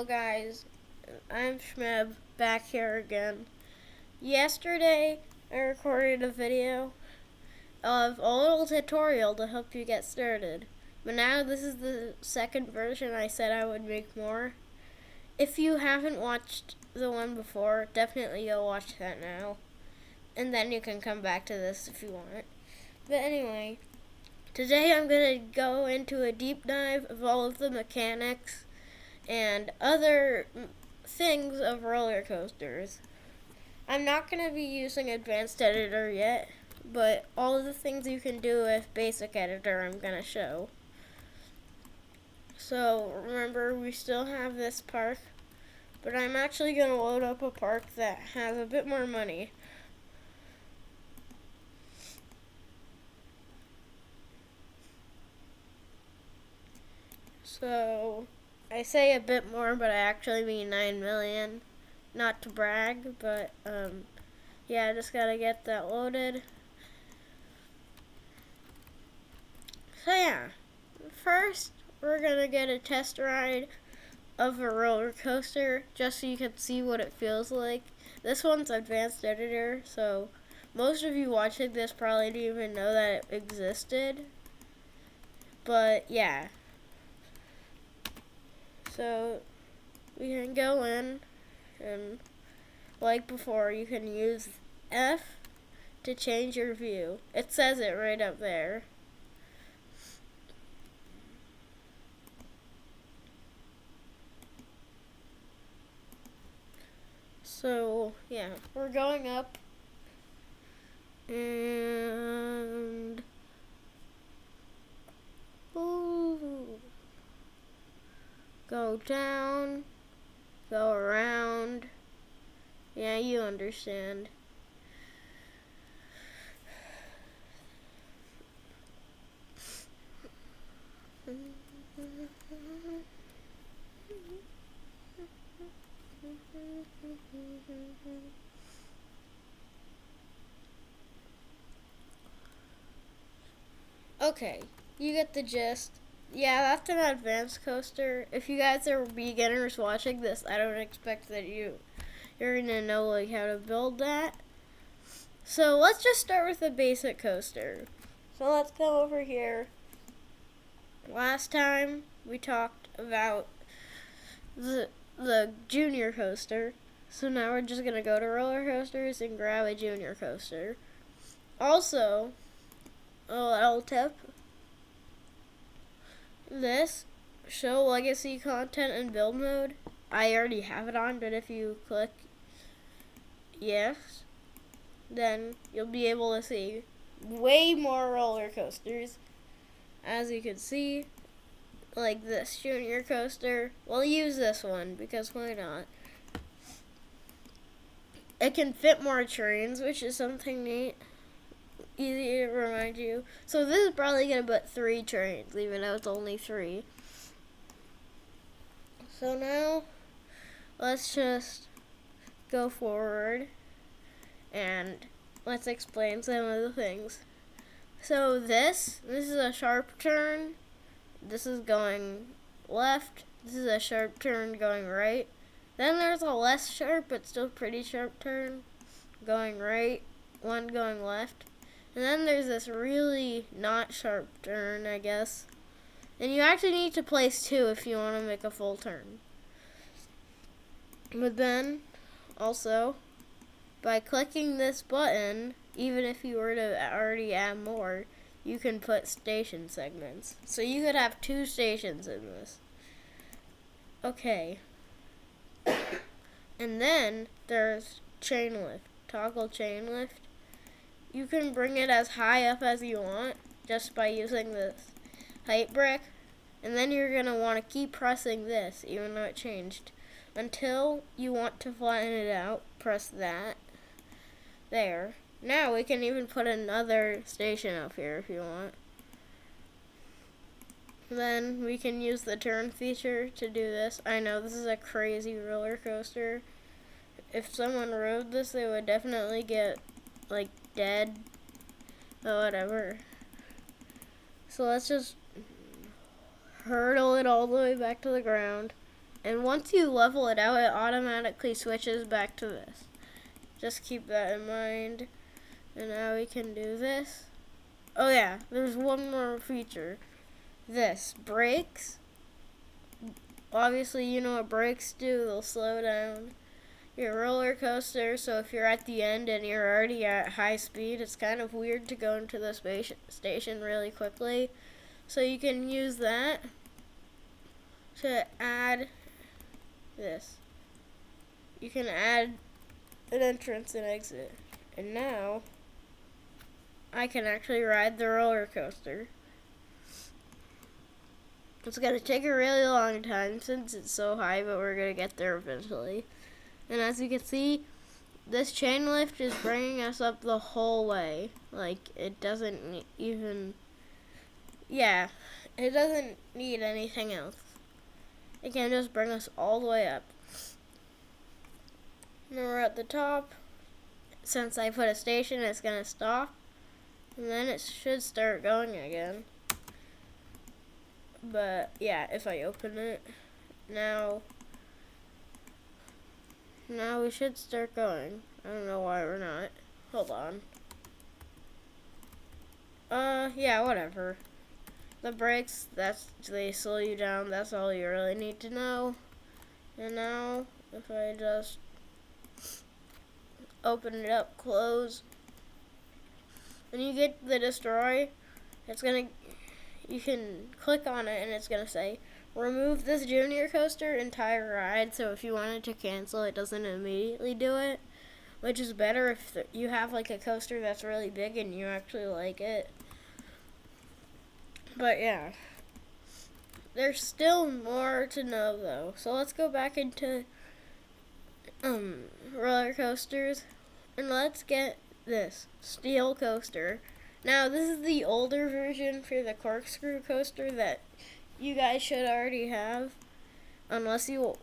guys, I'm Schmeb, back here again. Yesterday, I recorded a video of a little tutorial to help you get started. But now this is the second version. I said I would make more. If you haven't watched the one before, definitely go watch that now. And then you can come back to this if you want. But anyway, today I'm going to go into a deep dive of all of the mechanics and other things of roller coasters. I'm not going to be using Advanced Editor yet, but all of the things you can do with Basic Editor I'm going to show. So remember, we still have this park, but I'm actually going to load up a park that has a bit more money. So I say a bit more, but I actually mean 9 million. Not to brag, but yeah, I just gotta get that loaded. So yeah, first we're gonna get a test ride of a roller coaster just so you can see what it feels like. This one's Advanced Editor, so most of you watching this probably didn't even know that it existed. But yeah. So we can go in, and like before, you can use F to change your view. It says it right up there. So yeah, we're going up, and go down, go around. Yeah, you understand. Okay, you get the gist. Yeah, that's an advanced coaster. If you guys are beginners watching this, I don't expect that you're gonna know like how to build that. So let's just start with the basic coaster. So let's go over here. Last time we talked about the junior coaster. So now we're just gonna go to roller coasters and grab a junior coaster. Also, a little tip. This show legacy content in build mode, I already have it on, but if you click yes, then you'll be able to see way more roller coasters. As you can see, like this junior coaster, we'll use this one because why not? It can fit more trains, which is something neat. Easy to remind you. So this is probably going to put 3 trains, even though it's only 3. So now, let's just go forward, and let's explain some of the things. So this is a sharp turn. This is going left. This is a sharp turn going right. Then there's a less sharp, but still pretty sharp turn going right, one going left. And then there's this really not sharp turn, I guess. And you actually need to place 2 if you want to make a full turn. But then, also, by clicking this button, even if you were to already add more, you can put station segments. So you could have 2 stations in this. Okay. And then there's chain lift, toggle chain lift. You can bring it as high up as you want just by using this height brick. And then you're going to want to keep pressing this, even though it changed, until you want to flatten it out. Press that. There. Now we can even put another station up here if you want. Then we can use the turn feature to do this. I know this is a crazy roller coaster. If someone rode this, they would definitely get like dead or whatever. So let's just hurdle it all the way back to the ground And once you level it out, it automatically switches back to this. Just keep that in mind. And now we can do this. Oh yeah, there's one more feature. This, brakes. Obviously, you know what brakes do, they'll slow down your roller coaster, so if you're at the end and you're already at high speed, it's kind of weird to go into the station really quickly. So you can use that to add this. You can add an entrance and exit. And now, I can actually ride the roller coaster. It's going to take a really long time since it's so high, but we're going to get there eventually. And as you can see, this chain lift is bringing us up the whole way. Like, it doesn't even, yeah, it doesn't need anything else. It can just bring us all the way up. Now we're at the top. Since I put a station, it's going to stop. And then it should start going again. But yeah, if I open it, now we should start going. I don't know why we're not. Hold on. Yeah, whatever. The brakes, they slow you down. That's all you really need to know. And now, if I just open it up, close, and you get the destroy, you can click on it and it's gonna say, remove this junior coaster entire ride, so if you wanted to cancel, it doesn't immediately do it, which is better if you have like a coaster that's really big and you actually like it. But yeah, there's still more to know though, so let's go back into roller coasters and let's get this steel coaster. Now this is the older version for the corkscrew coaster that you guys should already have, unless you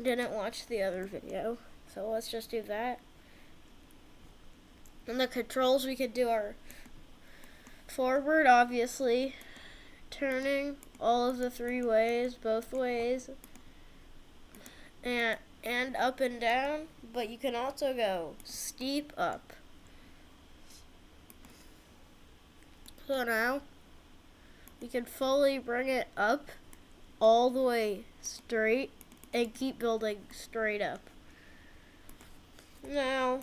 didn't watch the other video. So let's just do that. And the controls we could do are forward, obviously, turning all of the 3 ways, both ways, and up and down, but you can also go steep up. So now we can fully bring it up all the way straight and keep building straight up. Now,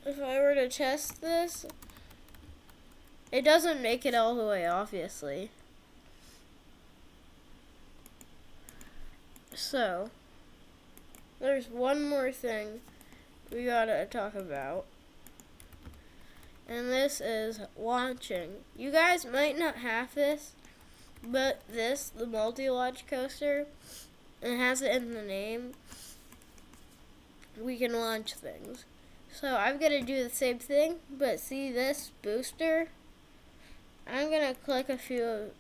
if I were to test this, it doesn't make it all the way, obviously. So, there's one more thing we gotta talk about. And this is launching. You guys might not have this, but this, the multi-launch coaster, it has it in the name. We can launch things. So I'm going to do the same thing, but see this booster? I'm going to click a few of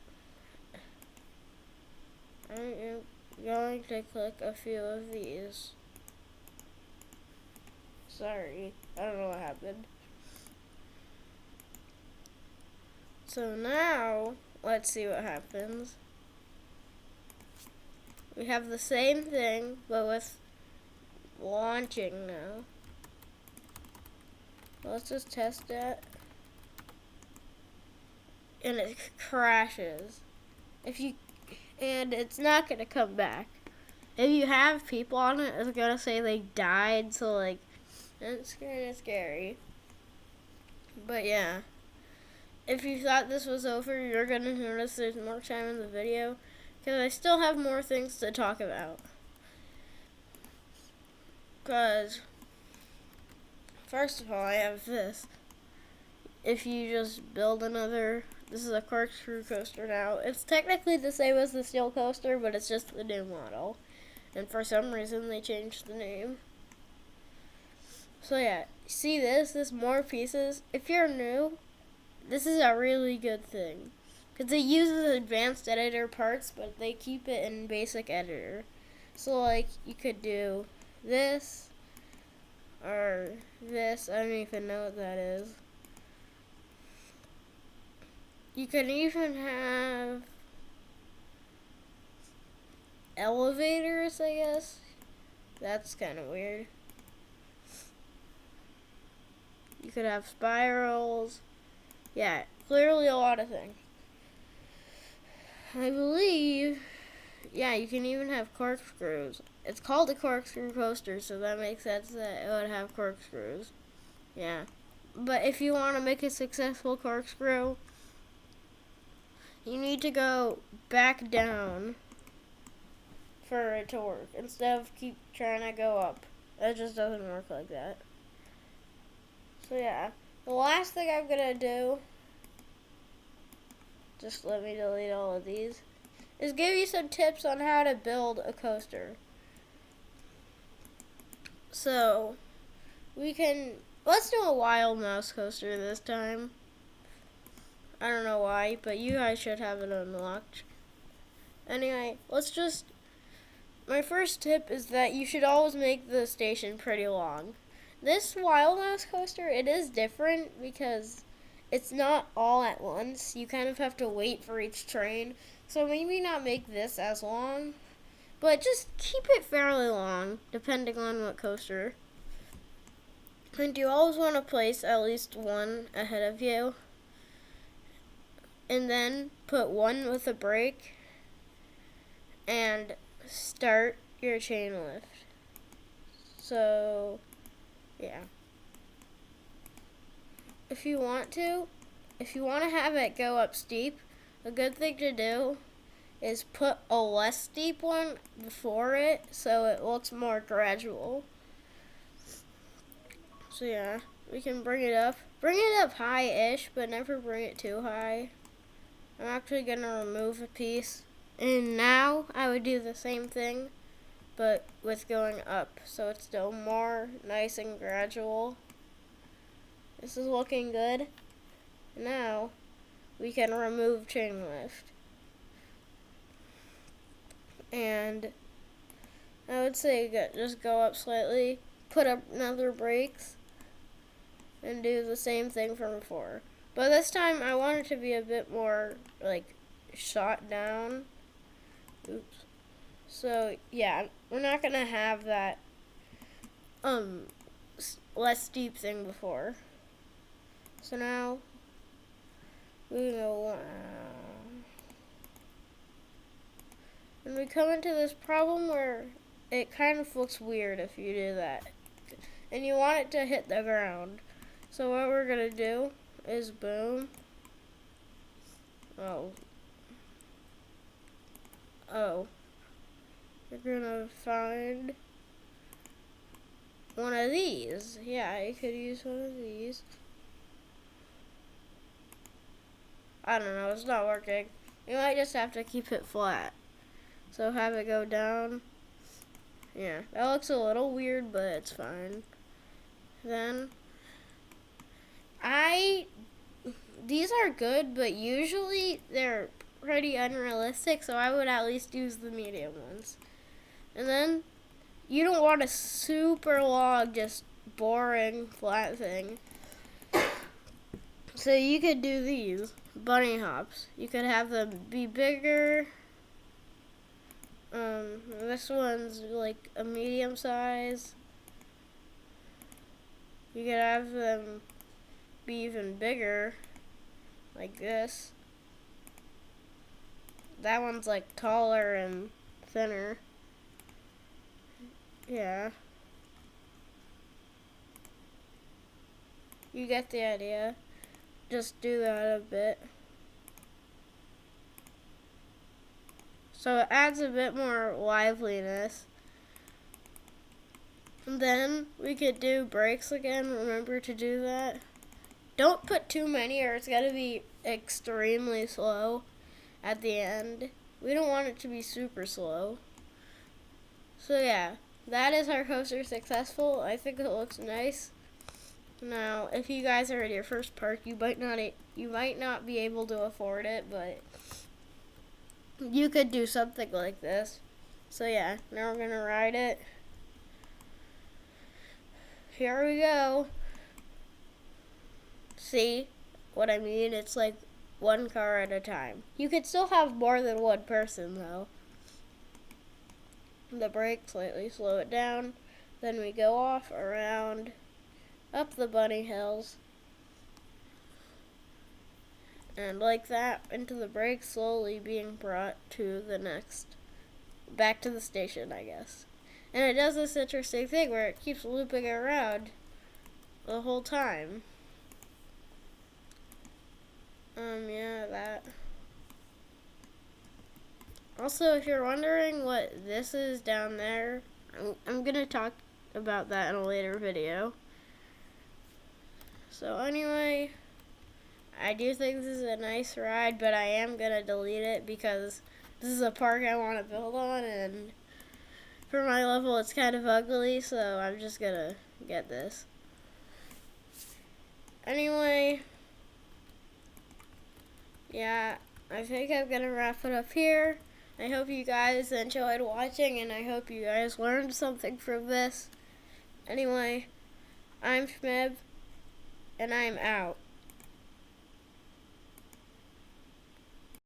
these. Sorry, I don't know what happened. So now, let's see what happens. We have the same thing, but with launching now. Let's just test it. And it crashes. And it's not gonna come back. If you have people on it, it's gonna say they died, so like, it's kinda scary. But yeah. If you thought this was over, you're going to notice there's more time in the video, because I still have more things to talk about. Because, first of all, I have this. If you just build another, this is a corkscrew coaster now. It's technically the same as the steel coaster, but it's just the new model. And for some reason, they changed the name. So yeah, see this more pieces. If you're new, this is a really good thing, because it uses advanced editor parts, but they keep it in basic editor. So like, you could do this, or this, I don't even know what that is. You can even have elevators, I guess. That's kind of weird. You could have spirals. Yeah, clearly a lot of things. I believe, yeah, you can even have corkscrews. It's called a corkscrew coaster, so that makes sense that it would have corkscrews. Yeah. But if you want to make a successful corkscrew, you need to go back down for it to work instead of keep trying to go up. It just doesn't work like that. So yeah, the last thing I'm gonna do, just let me delete all of these, is give you some tips on how to build a coaster. So let's do a wild mouse coaster this time. I don't know why, but you guys should have it unlocked. Anyway, my first tip is that you should always make the station pretty long. This wild mouse coaster, it is different because it's not all at once. You kind of have to wait for each train. So maybe not make this as long, but just keep it fairly long, depending on what coaster. And you always want to place at least one ahead of you. And then put one with a brake and start your chain lift. So, yeah. If you want to have it go up steep, a good thing to do is put a less steep one before it so it looks more gradual. So yeah, we can bring it up high-ish, but never bring it too high. I'm actually going to remove a piece. And now I would do the same thing, but with going up. So it's still more nice and gradual. This is looking good. Now we can remove chain lift. And I would say just go up slightly, put up another brakes, and do the same thing from before. But this time I want it to be a bit more like shot down. Oops. So yeah, we're not gonna have that less steep thing before. So now we go and we come into this problem where it kind of looks weird if you do that. And you want it to hit the ground. So what we're gonna do is boom. Oh. We're gonna find one of these. Yeah, you could use one of these. I don't know, it's not working. You might just have to keep it flat. So have it go down. Yeah, that looks a little weird, but it's fine. Then these are good, but usually they're pretty unrealistic, so I would at least use the medium ones. And then you don't want a super long, just boring flat thing. So you could do these bunny hops. You could have them be bigger. This one's like a medium size. You could have them be even bigger, like this. That one's like taller and thinner. Yeah. You get the idea. Just do that a bit. So it adds a bit more liveliness. And then we could do brakes again. Remember to do that. Don't put too many or it's gotta be extremely slow at the end. We don't want it to be super slow. So yeah, that is our coaster successful. I think it looks nice. Now, if you guys are at your first park, you might not be able to afford it, but you could do something like this. So yeah, now we're gonna ride it. Here we go. See what I mean? It's like one car at a time. You could still have more than one person though. the brake, slightly slow it down. Then we go off around, up the bunny hills, and like that into the brake, slowly being brought to the next, back to the station, I guess. And it does this interesting thing where it keeps looping around the whole time. Yeah, that. Also, if you're wondering what this is down there, I'm gonna talk about that in a later video. So anyway, I do think this is a nice ride, but I am gonna delete it because this is a park I want to build on, and for my level it's kind of ugly, so I'm just gonna get this. Anyway, yeah, I think I'm gonna wrap it up here. I hope you guys enjoyed watching, and I hope you guys learned something from this. Anyway, I'm Schmeb, and I'm out.